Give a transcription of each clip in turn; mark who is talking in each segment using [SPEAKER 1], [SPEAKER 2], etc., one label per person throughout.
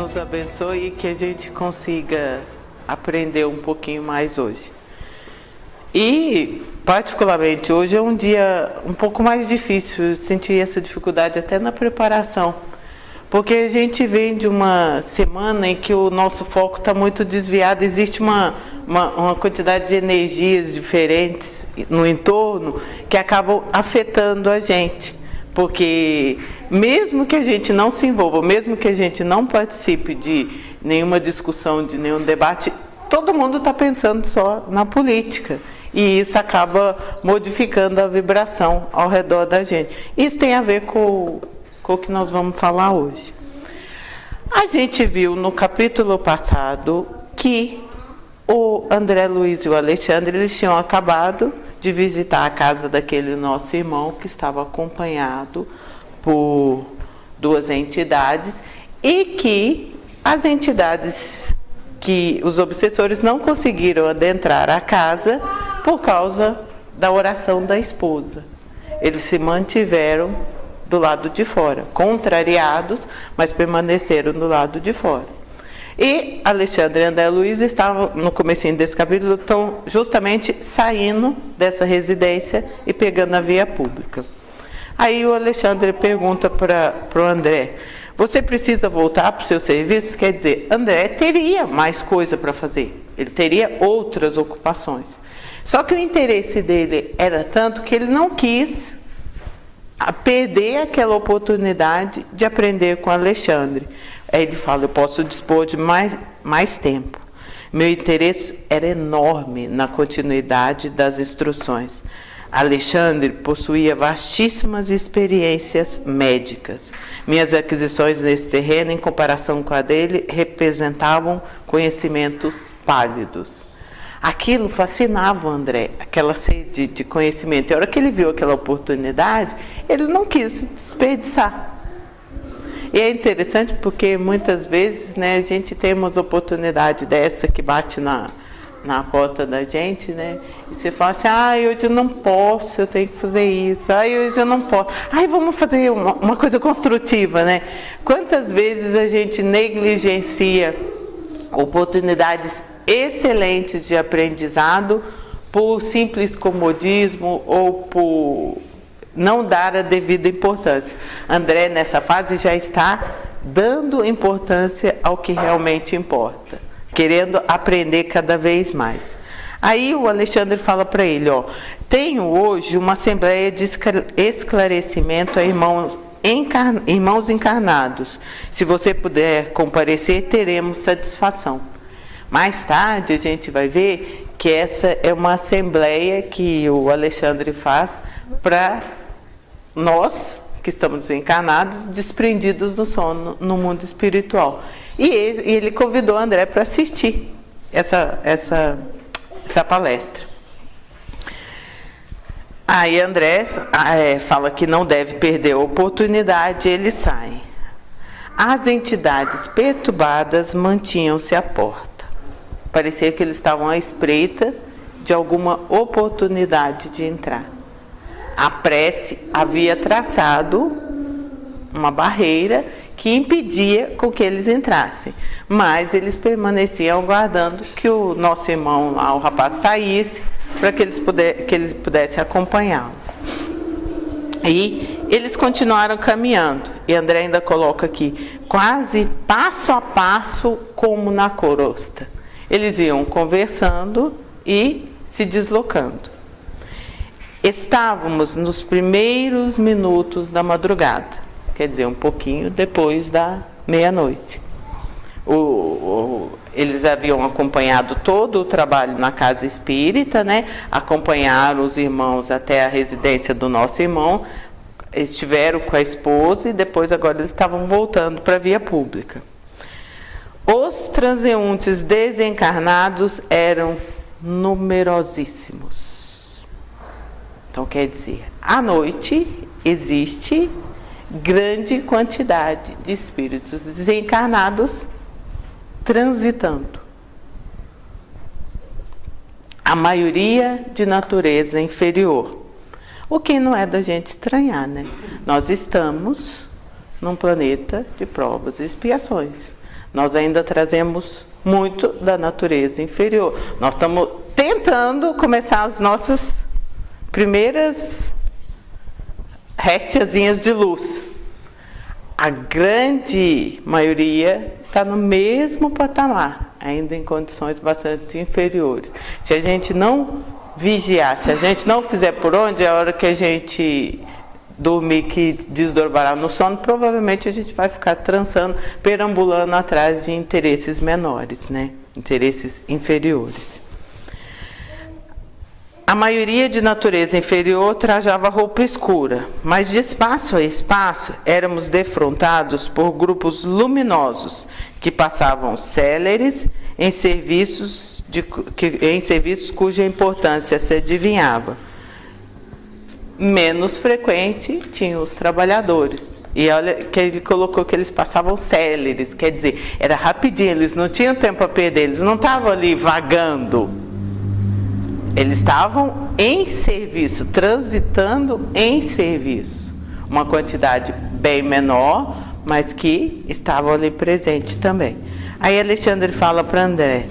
[SPEAKER 1] nos abençoe e que a gente consiga aprender um pouquinho mais hoje. E, particularmente, hoje é um dia um pouco mais difícil, eu senti essa dificuldade até na preparação, porque a gente vem de uma semana em que o nosso foco está muito desviado, existe uma quantidade de energias diferentes no entorno que acabam afetando a gente, porque mesmo que a gente não se envolva, mesmo que a gente não participe de nenhuma discussão, de nenhum debate, todo mundo está pensando só na política. E isso acaba modificando a vibração ao redor da gente. Isso tem a ver com o que nós vamos falar hoje. A gente viu no capítulo passado que o André Luiz e o Alexandre, eles tinham acabado de visitar a casa daquele nosso irmão que estava acompanhado por duas entidades e que as entidades, que os obsessores não conseguiram adentrar a casa por causa da oração da esposa. Eles se mantiveram do lado de fora, contrariados, mas permaneceram do lado de fora. E Alexandre e André Luiz estavam, no comecinho desse capítulo, estão justamente saindo dessa residência e pegando a via pública. Aí o Alexandre pergunta para o André: você precisa voltar para os seus serviços? Quer dizer, André teria mais coisa para fazer, ele teria outras ocupações. Só que o interesse dele era tanto que ele não quis perder aquela oportunidade de aprender com Alexandre. Aí ele fala: eu posso dispor de mais tempo. Meu interesse era enorme na continuidade das instruções. Alexandre possuía vastíssimas experiências médicas. Minhas aquisições nesse terreno, em comparação com a dele, representavam conhecimentos pálidos. Aquilo fascinava o André, aquela sede de conhecimento. E a hora que ele viu aquela oportunidade, ele não quis desperdiçar. E é interessante porque muitas vezes, né, a gente tem umas oportunidades dessa que bate na porta da gente, né? E você fala assim: hoje eu não posso, eu tenho que fazer isso. Hoje eu não posso. Vamos fazer uma coisa construtiva, né? Quantas vezes a gente negligencia oportunidades excelentes de aprendizado por simples comodismo ou por não dar a devida importância. André, nessa fase, já está dando importância ao que realmente importa, querendo aprender cada vez mais. Aí o Alexandre fala para ele: tenho hoje uma assembleia de esclarecimento a irmãos encarnados. Se você puder comparecer, teremos satisfação. Mais tarde a gente vai ver que essa é uma assembleia que o Alexandre faz para nós que estamos encarnados, desprendidos do sono no mundo espiritual. E ele convidou André para assistir essa palestra. Aí André fala que não deve perder a oportunidade, ele sai. As entidades perturbadas mantinham-se à porta. Parecia que eles estavam à espreita de alguma oportunidade de entrar. A prece havia traçado uma barreira que impedia com que eles entrassem, mas eles permaneciam aguardando que o nosso irmão lá, o rapaz, saísse para que ele pudesse acompanhá-lo. E eles continuaram caminhando, e André ainda coloca aqui, quase passo a passo como na corosta. Eles iam conversando e se deslocando. Estávamos nos primeiros minutos da madrugada, quer dizer, um pouquinho depois da meia-noite. Eles haviam acompanhado todo o trabalho na casa espírita, né? Acompanharam os irmãos até a residência do nosso irmão, estiveram com a esposa e depois agora eles estavam voltando para a via pública. Os transeuntes desencarnados eram numerosíssimos. Então, quer dizer, à noite existe grande quantidade de espíritos desencarnados transitando. A maioria de natureza inferior. O que não é da gente estranhar, né? Nós estamos num planeta de provas e expiações. nós ainda trazemos muito da natureza inferior. Nós estamos tentando começar as nossas primeiras restiazinhas de luz. A grande maioria está no mesmo patamar, ainda em condições bastante inferiores. Se a gente não vigiar, se a gente não fizer por onde, a hora que a gente dormir, que desdobrar no sono, provavelmente a gente vai ficar trançando, perambulando atrás de interesses menores, né? Interesses inferiores. A maioria de natureza inferior trajava roupa escura, mas de espaço a espaço éramos defrontados por grupos luminosos que passavam céleres em serviços cuja importância se adivinhava. Menos frequente tinham os trabalhadores. E olha que ele colocou que eles passavam céleres, quer dizer, era rapidinho, eles não tinham tempo a perder, eles não estavam ali vagando. Eles estavam em serviço, transitando em serviço. Uma quantidade bem menor, mas que estavam ali presente também. Aí Alexandre fala para André: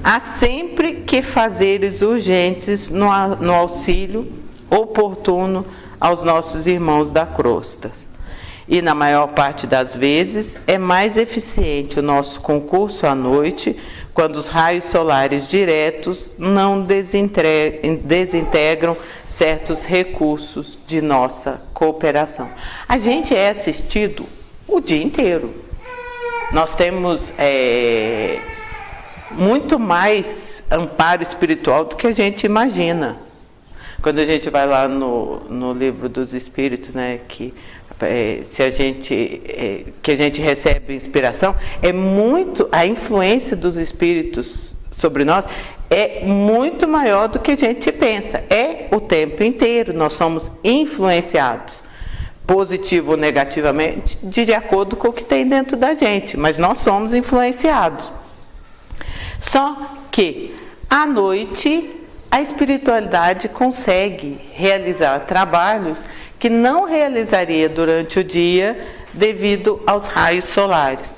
[SPEAKER 1] há sempre que fazeres urgentes no auxílio oportuno aos nossos irmãos da crosta. E na maior parte das vezes é mais eficiente o nosso concurso à noite, quando os raios solares diretos não desintegram certos recursos de nossa cooperação. A gente é assistido o dia inteiro. Nós temos muito mais amparo espiritual do que a gente imagina. Quando a gente vai lá no livro dos Espíritos, né, que a gente recebe inspiração, é muito, a influência dos Espíritos sobre nós é muito maior do que a gente pensa. É o tempo inteiro, nós somos influenciados, positivo ou negativamente, de acordo com o que tem dentro da gente, mas nós somos influenciados. Só que, à noite, a espiritualidade consegue realizar trabalhos que não realizaria durante o dia devido aos raios solares.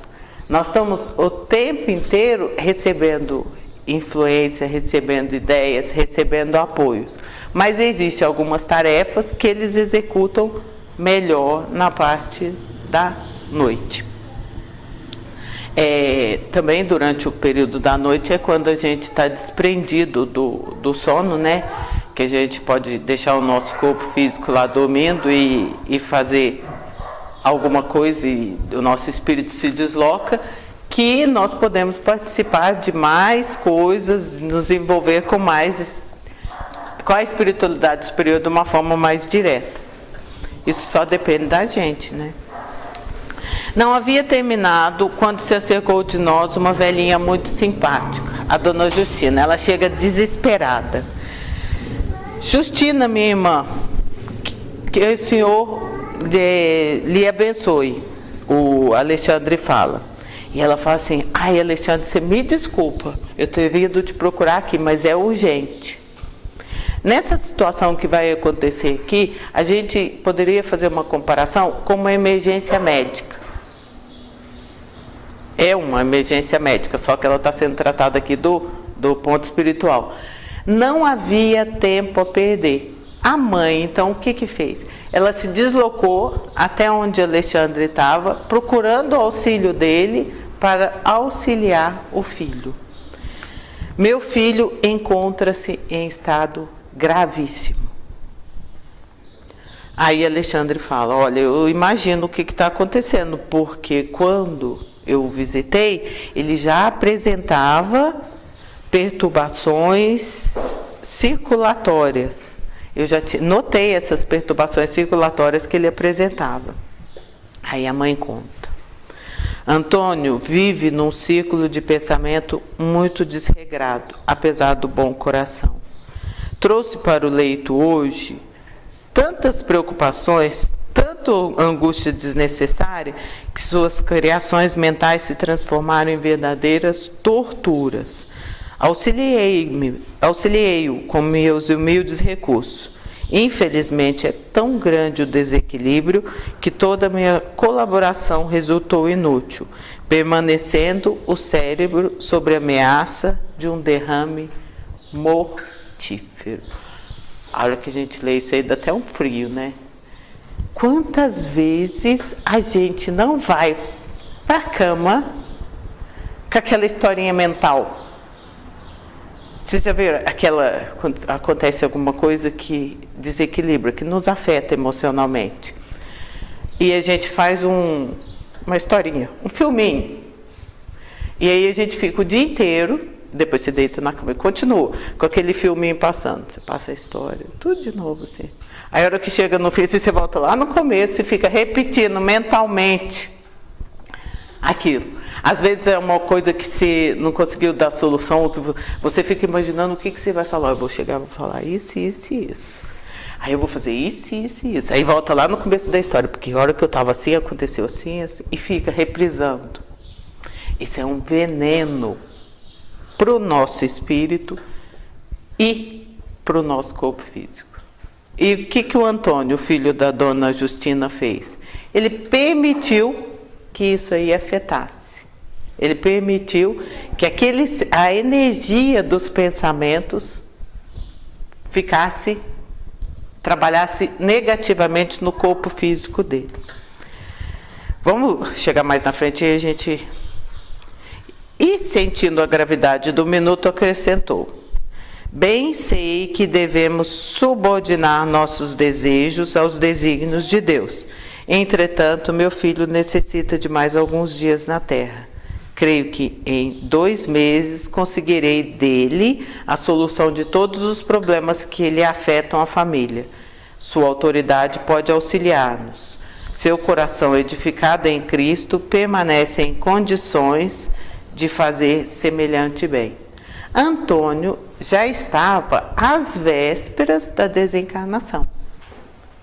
[SPEAKER 1] Nós estamos o tempo inteiro recebendo influência, recebendo ideias, recebendo apoios. Mas existem algumas tarefas que eles executam melhor na parte da noite. Também durante o período da noite é quando a gente está desprendido do sono, né? Que a gente pode deixar o nosso corpo físico lá dormindo e fazer alguma coisa e o nosso espírito se desloca, que nós podemos participar de mais coisas, nos envolver com a espiritualidade superior de uma forma mais direta. Isso só depende da gente, né? Não havia terminado quando se acercou de nós uma velhinha muito simpática, a dona Justina. Ela chega desesperada. Justina, minha irmã, que o Senhor lhe abençoe, o Alexandre fala. E ela fala assim: ai, Alexandre, você me desculpa, eu teria ido te procurar aqui, mas é urgente. Nessa situação que vai acontecer aqui, a gente poderia fazer uma comparação com uma emergência médica. É uma emergência médica, só que ela está sendo tratada aqui do ponto espiritual. Não havia tempo a perder. A mãe, então, o que fez? Ela se deslocou até onde Alexandre estava, procurando o auxílio dele para auxiliar o filho. Meu filho encontra-se em estado gravíssimo. Aí Alexandre fala: olha, eu imagino o que está acontecendo, porque quando eu visitei, ele já apresentava perturbações circulatórias. Eu já notei essas perturbações circulatórias que ele apresentava. Aí a mãe conta: Antônio vive num círculo de pensamento muito desregrado, apesar do bom coração. Trouxe para o leito hoje tantas preocupações, tanto angústia desnecessária, que suas criações mentais se transformaram em verdadeiras torturas. Auxiliei-o com meus humildes recursos, Infelizmente, é tão grande o desequilíbrio que toda a minha colaboração resultou inútil, permanecendo o cérebro sob ameaça de um derrame mortífero. A hora que a gente lê isso aí dá até um frio, né? Quantas vezes a gente não vai para a cama com aquela historinha mental? Vocês já viram quando acontece alguma coisa que desequilibra, que nos afeta emocionalmente? E a gente faz uma historinha, um filminho. E aí a gente fica o dia inteiro, depois você deita na cama e continua com aquele filminho passando. Você passa a história, tudo de novo assim. Aí a hora que chega no fim, você volta lá no começo e fica repetindo mentalmente aquilo. Às vezes é uma coisa que você não conseguiu dar solução, ou que você fica imaginando o que você vai falar. Eu vou chegar e vou falar isso, isso e isso. Aí eu vou fazer isso, isso e isso. Aí volta lá no começo da história, porque a hora que eu estava assim, aconteceu assim, assim, e fica reprisando. Isso é um veneno para o nosso espírito e para o nosso corpo físico. E o que o Antônio, o filho da dona Justina, fez? Ele permitiu que isso aí afetasse. Ele permitiu que a energia dos pensamentos trabalhasse negativamente no corpo físico dele. Vamos chegar mais na frente e a gente... E sentindo a gravidade do minuto, acrescentou: bem sei que devemos subordinar nossos desejos aos desígnios de Deus. Entretanto, meu filho necessita de mais alguns dias na terra. Creio que em 2 meses conseguirei dele a solução de todos os problemas que lhe afetam a família. Sua autoridade pode auxiliar-nos. Seu coração edificado em Cristo permanece em condições de fazer semelhante bem. Antônio já estava às vésperas da desencarnação.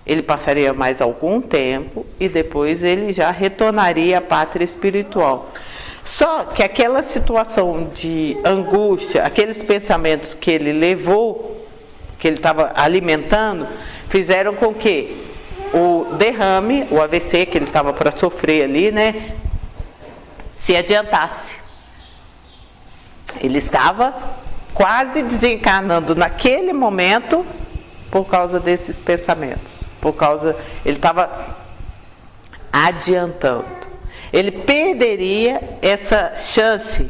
[SPEAKER 1] Ele passaria mais algum tempo e depois ele já retornaria à pátria espiritual. Só que aquela situação de angústia, aqueles pensamentos que ele levou, que ele estava alimentando, fizeram com que o derrame, o AVC que ele estava para sofrer ali, né, se adiantasse. Ele estava quase desencarnando naquele momento por causa desses pensamentos. Ele estava adiantando. Ele perderia essa chance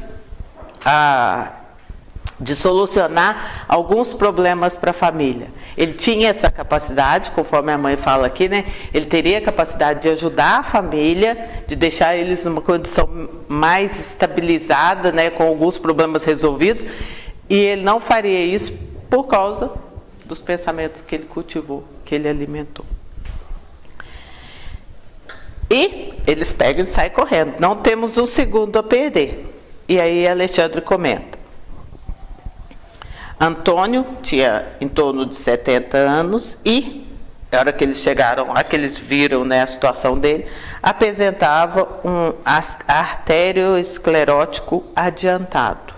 [SPEAKER 1] de solucionar alguns problemas para a família. Ele tinha essa capacidade, conforme a mãe fala aqui, né? Ele teria a capacidade de ajudar a família, de deixar eles numa condição mais estabilizada, né? Com alguns problemas resolvidos. E ele não faria isso por causa dos pensamentos que ele cultivou, que ele alimentou. E eles pegam e saem correndo. Não temos um segundo a perder. E aí Alexandre comenta. Antônio tinha em torno de 70 anos e, na hora que eles chegaram lá, que eles viram, né, a situação dele, apresentava um arteriosclerótico adiantado.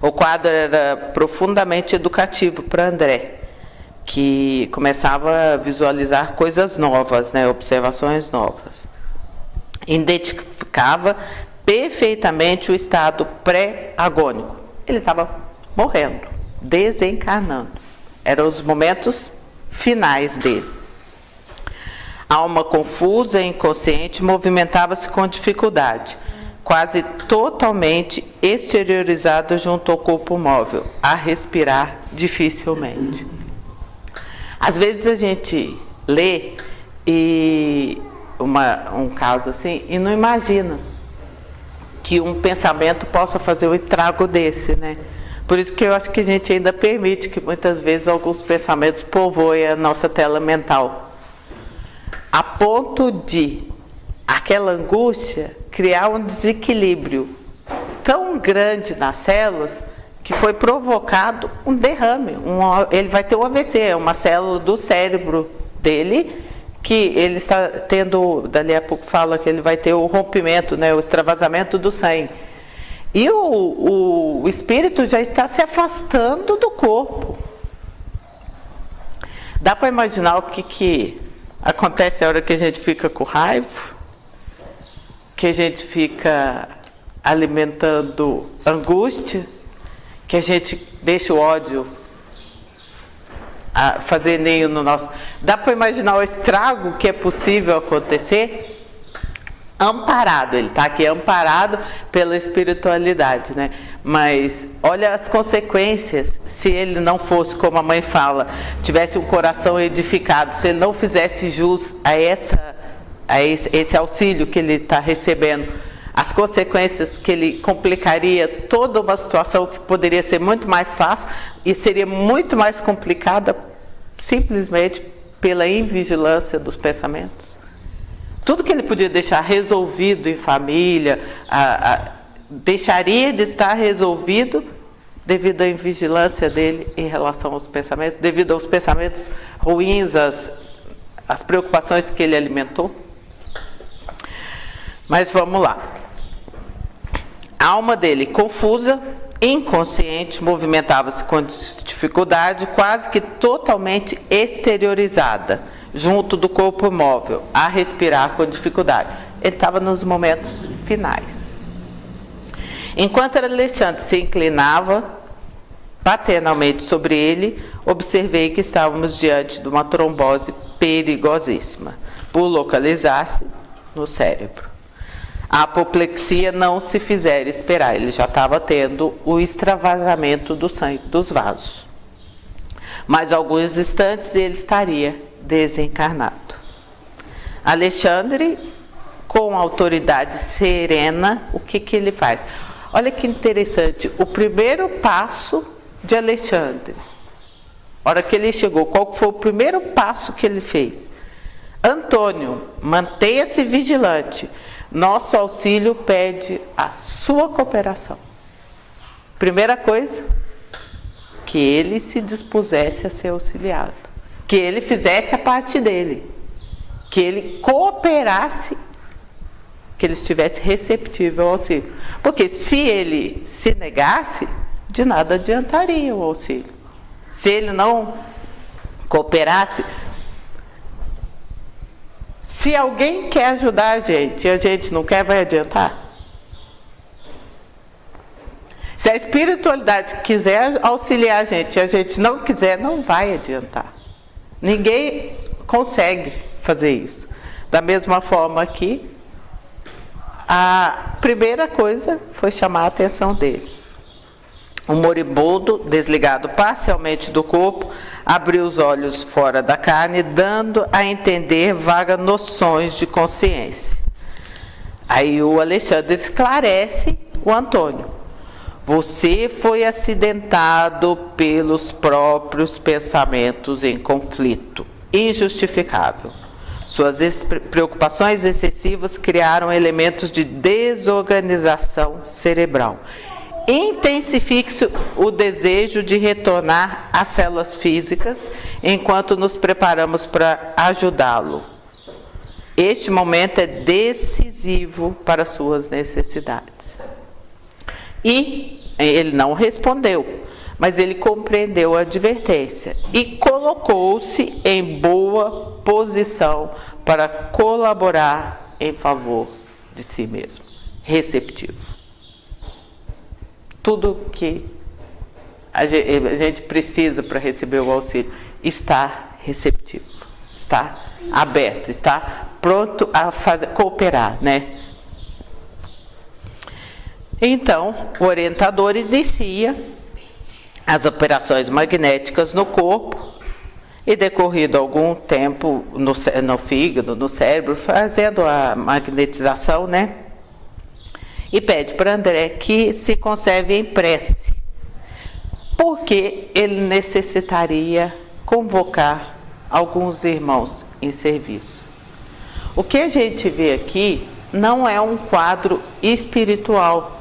[SPEAKER 1] O quadro era profundamente educativo para André, que começava a visualizar coisas novas, né, observações novas. Identificava perfeitamente o estado pré-agônico. Ele estava morrendo, desencarnando. Eram os momentos finais dele. A alma confusa e inconsciente movimentava-se com dificuldade, quase totalmente exteriorizada junto ao corpo móvel, a respirar dificilmente. Às vezes a gente lê um caso assim e não imagina que um pensamento possa fazer um estrago desse, né? Por isso que eu acho que a gente ainda permite que muitas vezes alguns pensamentos povoem a nossa tela mental, a ponto de aquela angústia criar um desequilíbrio tão grande nas células que foi provocado um derrame. Ele vai ter um AVC, é uma célula do cérebro dele que ele está tendo, dali a pouco fala que ele vai ter o rompimento, né, o extravasamento do sangue. E o espírito já está se afastando do corpo. Dá para imaginar o que acontece a hora que a gente fica com raiva? Que a gente fica alimentando angústia? Que a gente deixa o ódio fazer ninho no nosso... Dá para imaginar o estrago que é possível acontecer? Amparado, ele está aqui amparado pela espiritualidade, né? Mas olha as consequências se ele não fosse, como a mãe fala, tivesse um coração edificado, se ele não fizesse jus a esse auxílio que ele está recebendo, as consequências que ele complicaria toda uma situação que poderia ser muito mais fácil e seria muito mais complicada simplesmente pela invigilância dos pensamentos. Tudo que ele podia deixar resolvido em família, deixaria de estar resolvido devido à invigilância dele em relação aos pensamentos, devido aos pensamentos ruins, as preocupações que ele alimentou. Mas vamos lá. A alma dele, confusa, inconsciente, movimentava-se com dificuldade, quase que totalmente exteriorizada, junto do corpo móvel, a respirar com dificuldade. Ele estava nos momentos finais. Enquanto Alexandre se inclinava paternalmente sobre ele, observei que estávamos diante de uma trombose perigosíssima, por localizar-se no cérebro. A apoplexia não se fizera esperar, ele já estava tendo o extravasamento do sangue dos vasos. Mas alguns instantes ele estaria desencarnado. Alexandre, com autoridade serena, o que ele faz? Olha que interessante, o primeiro passo de Alexandre, a hora que ele chegou, qual foi o primeiro passo que ele fez? Antônio, mantenha-se vigilante, nosso auxílio pede a sua cooperação. Primeira coisa, que ele se dispusesse a ser auxiliado, que ele fizesse a parte dele, que ele cooperasse, que ele estivesse receptivo ao auxílio. Porque se ele se negasse, de nada adiantaria o auxílio. Se ele não cooperasse, se alguém quer ajudar a gente e a gente não quer, vai adiantar? Se a espiritualidade quiser auxiliar a gente e a gente não quiser, não vai adiantar. Ninguém consegue fazer isso. Da mesma forma que a primeira coisa foi chamar a atenção dele. O moribundo, desligado parcialmente do corpo, abriu os olhos fora da carne, dando a entender vagas noções de consciência. Aí o Alexandre esclarece o Antônio. Você foi acidentado pelos próprios pensamentos em conflito, injustificável. Suas preocupações excessivas criaram elementos de desorganização cerebral. Intensifique o desejo de retornar às células físicas enquanto nos preparamos para ajudá-lo. Este momento é decisivo para suas necessidades. E ele não respondeu, mas ele compreendeu a advertência e colocou-se em boa posição para colaborar em favor de si mesmo. Receptivo. Tudo que a gente precisa para receber o auxílio está receptivo, está aberto, está pronto a cooperar, né? Então, o orientador inicia as operações magnéticas no corpo e, decorrido algum tempo no fígado, no cérebro, fazendo a magnetização, né? E pede para André que se conserve em prece, porque ele necessitaria convocar alguns irmãos em serviço. O que a gente vê aqui não é um quadro espiritual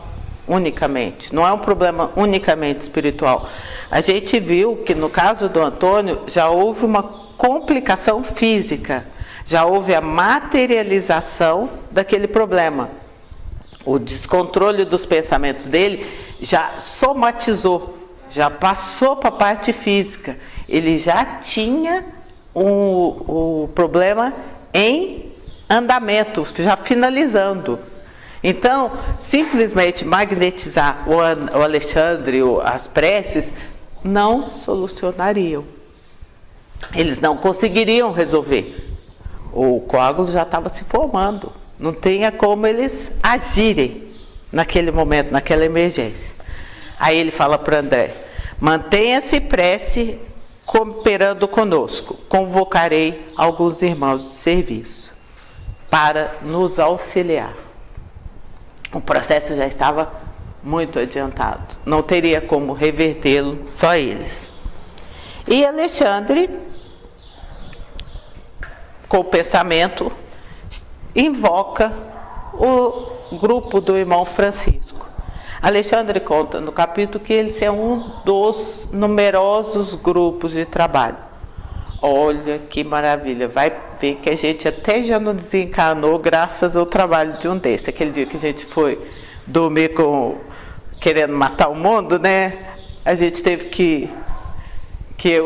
[SPEAKER 1] unicamente, não é um problema unicamente espiritual. A gente viu que no caso do Antônio já houve uma complicação física, já houve a materialização daquele problema. O descontrole dos pensamentos dele já somatizou, já passou para a parte física. Ele já tinha o problema em andamento, já finalizando. Então, simplesmente magnetizar o Alexandre, as preces, não solucionariam. Eles não conseguiriam resolver. O coágulo já estava se formando. Não tinha como eles agirem naquele momento, naquela emergência. Aí ele fala para André: mantenha-se prece cooperando conosco. Convocarei alguns irmãos de serviço para nos auxiliar. O processo já estava muito adiantado. Não teria como revertê-lo, só eles. E Alexandre, com o pensamento, invoca o grupo do irmão Francisco. Alexandre conta no capítulo que eles é um dos numerosos grupos de trabalho. Olha que maravilha, vai ver que a gente até já não desencarnou graças ao trabalho de um desses. Aquele dia que a gente foi dormir querendo matar o mundo, né? A gente teve que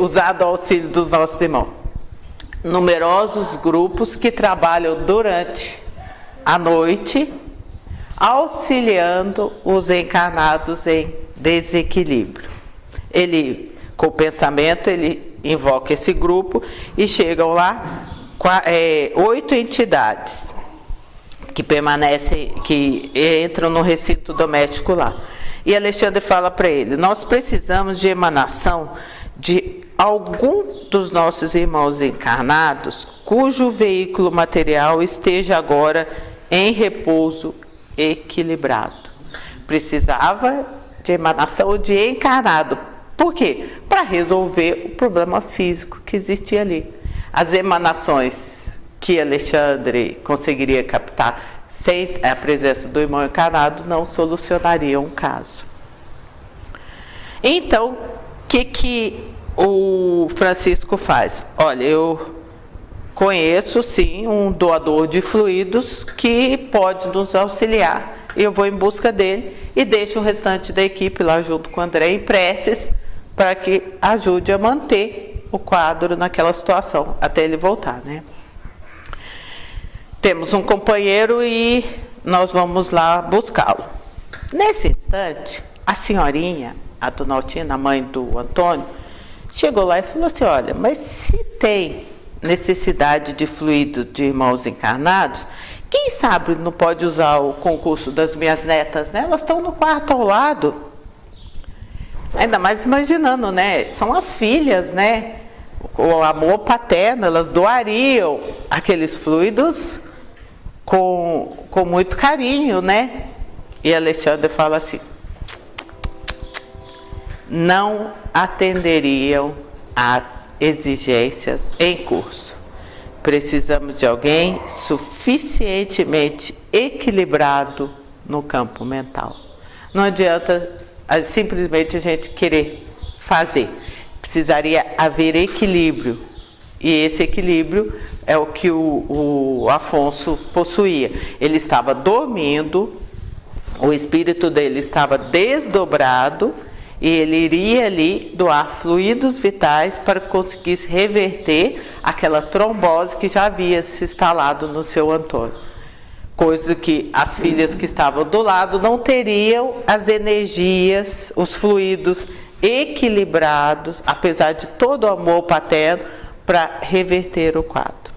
[SPEAKER 1] usar do auxílio dos nossos irmãos. Numerosos grupos que trabalham durante a noite, auxiliando os encarnados em desequilíbrio. Ele, com o pensamento, ele invoca esse grupo e chegam lá 8 entidades que permanecem, que entram no recinto doméstico lá. E Alexandre fala para ele: nós precisamos de emanação de algum dos nossos irmãos encarnados cujo veículo material esteja agora em repouso equilibrado. Precisava de emanação de encarnado. Por quê? Para resolver o problema físico que existia ali. As emanações que Alexandre conseguiria captar sem a presença do irmão encarnado não solucionariam o caso. Então, o que o Francisco faz? Olha, eu conheço sim um doador de fluidos que pode nos auxiliar. Eu vou em busca dele e deixo o restante da equipe lá junto com o André em preces para que ajude a manter o quadro naquela situação, até ele voltar, né? Temos um companheiro e nós vamos lá buscá-lo. Nesse instante, a senhorinha, a dona Altina, a mãe do Antônio, chegou lá e falou assim: olha, mas se tem necessidade de fluido de irmãos encarnados, quem sabe não pode usar o concurso das minhas netas, né? Elas estão no quarto ao lado. Ainda mais imaginando, né? São as filhas, né? O amor paterno, elas doariam aqueles fluidos com muito carinho, né? E Alexandre fala assim: não atenderiam às exigências em curso. Precisamos de alguém suficientemente equilibrado no campo mental. Não adianta simplesmente a gente querer fazer. Precisaria haver equilíbrio. E esse equilíbrio é o que o Afonso possuía. Ele estava dormindo, o espírito dele estava desdobrado, e ele iria ali doar fluidos vitais para que conseguisse reverter aquela trombose que já havia se instalado no seu Antônio. Coisa que as filhas que estavam do lado não teriam as energias, os fluidos equilibrados, apesar de todo o amor paterno, para reverter o quadro.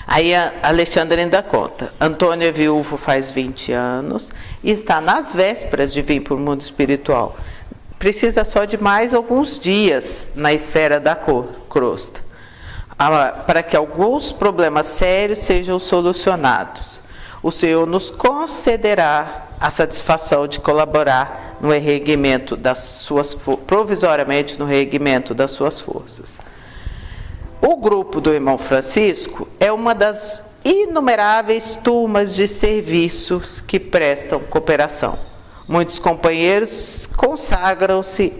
[SPEAKER 1] Aí a Alexandre ainda conta: Antônio é viúvo faz 20 anos e está nas vésperas de vir para o mundo espiritual. Precisa só de mais alguns dias na esfera da crosta, para que alguns problemas sérios sejam solucionados. O Senhor nos concederá a satisfação de colaborar no reerguimento das suas provisoriamente no reerguimento das suas forças. O grupo do irmão Francisco é uma das inumeráveis turmas de serviços que prestam cooperação. Muitos companheiros consagram-se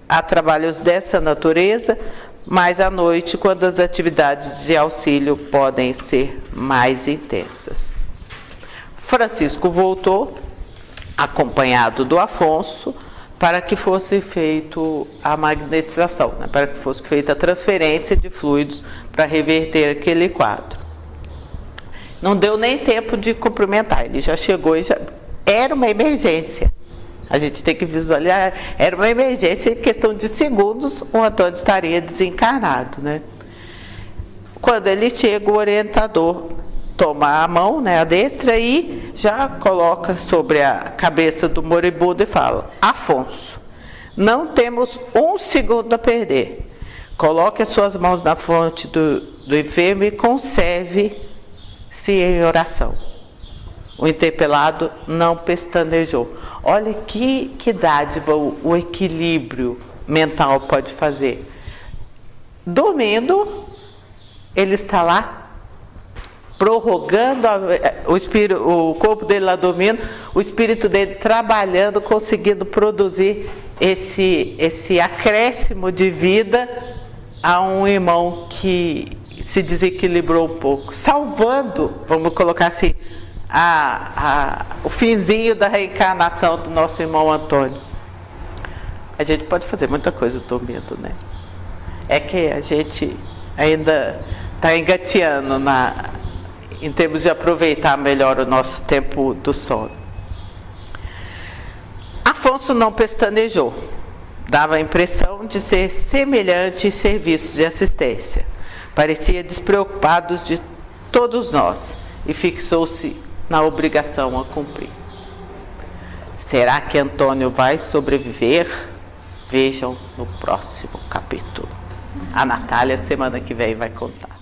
[SPEAKER 1] a trabalhos dessa natureza, mas à noite, quando as atividades de auxílio podem ser mais intensas. Francisco voltou, acompanhado do Afonso, para que fosse feito a magnetização, né? Para que fosse feita a transferência de fluidos para reverter aquele quadro. Não deu nem tempo de cumprimentar, ele já chegou e já... Era uma emergência. A gente tem que visualizar, era uma emergência, em questão de segundos, o Antônio estaria desencarnado, né? Quando ele chega, o orientador toma a mão, né, a destra, e já coloca sobre a cabeça do moribundo e fala: Afonso, não temos um segundo a perder. Coloque as suas mãos na fronte do enfermo e conserve-se em oração. O interpelado não pestanejou. Olha que dádiva o equilíbrio mental pode fazer. Dormindo, ele está lá prorrogando o corpo dele lá dormindo, o espírito dele trabalhando, conseguindo produzir esse acréscimo de vida a um irmão que se desequilibrou um pouco, salvando, vamos colocar assim, o finzinho da reencarnação do nosso irmão Antônio. A gente pode fazer muita coisa dormindo, né? É que a gente ainda está engateando em termos de aproveitar melhor o nosso tempo do sono. Afonso não pestanejou. Dava a impressão de ser semelhante em serviços de assistência. Parecia despreocupado de todos nós e fixou-se na obrigação a cumprir. Será que Antônio vai sobreviver? Vejam no próximo capítulo. A Natália, semana que vem, vai contar.